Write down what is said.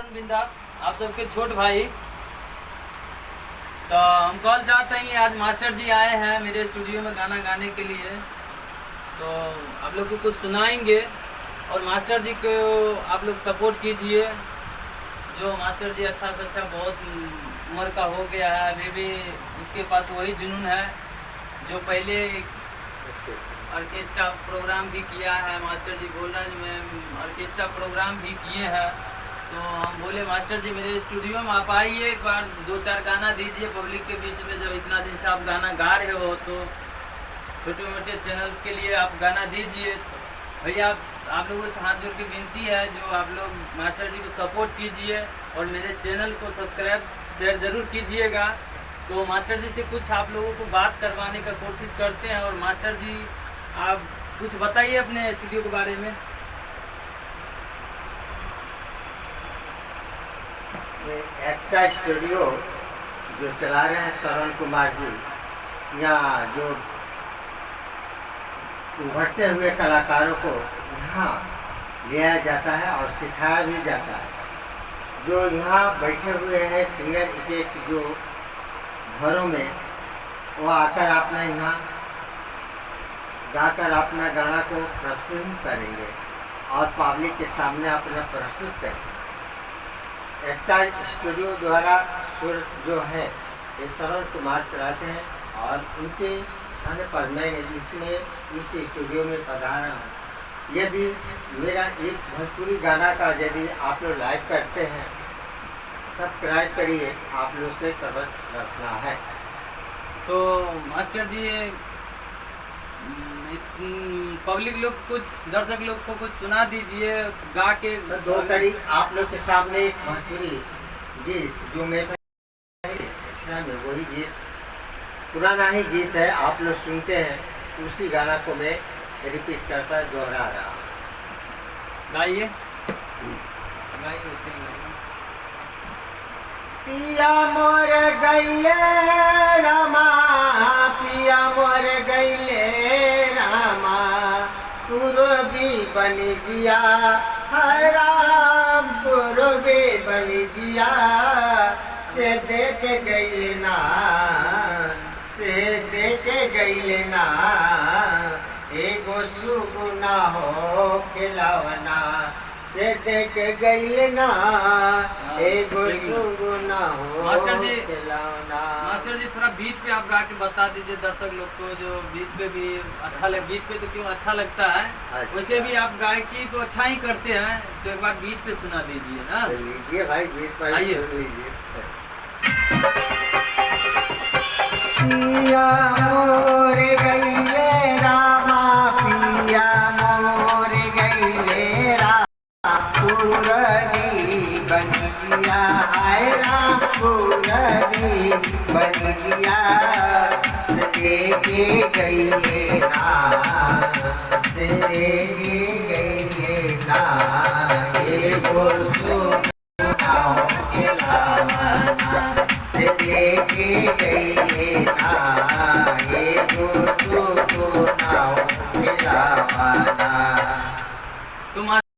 अरुण बिंदास, आप सबके छोट भाई। तो हम कल चाहते हैं आज मास्टर जी आए हैं मेरे स्टूडियो में गाना गाने के लिए, तो आप लोग को कुछ सुनाएंगे और मास्टर जी को आप लोग सपोर्ट कीजिए। जो मास्टर जी अच्छा से अच्छा, बहुत उम्र का हो गया है, अभी भी उसके पास वही जुनून है जो पहले ऑर्केस्ट्रा प्रोग्राम भी किया है। मास्टर जी गोलगंज में ऑर्केस्ट्रा प्रोग्राम भी किए हैं। तो हम बोले मास्टर जी मेरे स्टूडियो में आप आइए, एक बार 2-4 गाना दीजिए पब्लिक के बीच में। जब इतना दिन से आप गाना गा रहे हो तो छोटे मोटे चैनल के लिए आप गाना दीजिए। भैया आप लोगों से हाथ जोड़ के विनती है, जो आप लोग मास्टर जी को सपोर्ट कीजिए और मेरे चैनल को सब्सक्राइब शेयर ज़रूर कीजिएगा। तो मास्टर जी से कुछ आप लोगों को बात करवाने का कोशिश करते हैं। और मास्टर जी आप कुछ बताइए अपने स्टूडियो के बारे में। ये एक्टा स्टूडियो जो चला रहे हैं श्रवण कुमार जी, यहाँ जो उभरते हुए कलाकारों को यहाँ लिया जाता है और सिखाया भी जाता है। जो यहाँ बैठे हुए हैं सिंगर एक जो घरों में, वो आकर अपना यहाँ गाकर अपना गाना को प्रस्तुत करेंगे और पब्लिक के सामने अपना प्रस्तुत करेंगे। एक्टा स्टूडियो द्वारा सुर जो है ये श्रवण कुमार चलाते हैं और उनके आने पर मैं इसमें इस स्टूडियो में पधारा हूँ। यदि मेरा एक भोजपुरी गाना का यदि आप लोग लाइक करते हैं, सब्सक्राइब करिए, आप लोग से कवच रचना है। तो मास्टर जी पब्लिक लोग, कुछ दर्शक लोग को कुछ सुना दीजिए गा के। 2 कड़ी आप लोग के सामने एक भोजपुरी गीत जो मैं में वही गीत, पुराना ही गीत है, आप लोग सुनते हैं, उसी गाना को मैं रिपीट करता दोहरा रहा हूँ। गाइए पिया मोर गैले रामा, पिया मोर गैले रामा, पूर्वी बन जिया हर राम, पूर्वी बन जिया से देख गैले ना, से देख गैले ना, एगो सुगुना हो खिलावना, से देख गैले ना, एगो सुगुना हो खिलावना। मास्टर जी थोड़ा बीट पे आप गा के बता दीजिए दर्शक लोग को, जो बीट पे भी अच्छा लगे। बीट पे तो क्यों अच्छा लगता है, वैसे भी आप गायकी तो अच्छा ही करते हैं, तो एक बार बीट पे सुना दीजिए ना। लीजिए भाई, बीट पर सुन लीजिए। पिया मोर गैले रामा, पिया मोर गैले रामा, पूरबी बन जिया आए राम, पूरबी बन जिया से देखे गैले ना, से देखे गैले ना, एगो सुना हो खिलावना, से देखे गैले ना, एगो सुना हो खिलावना।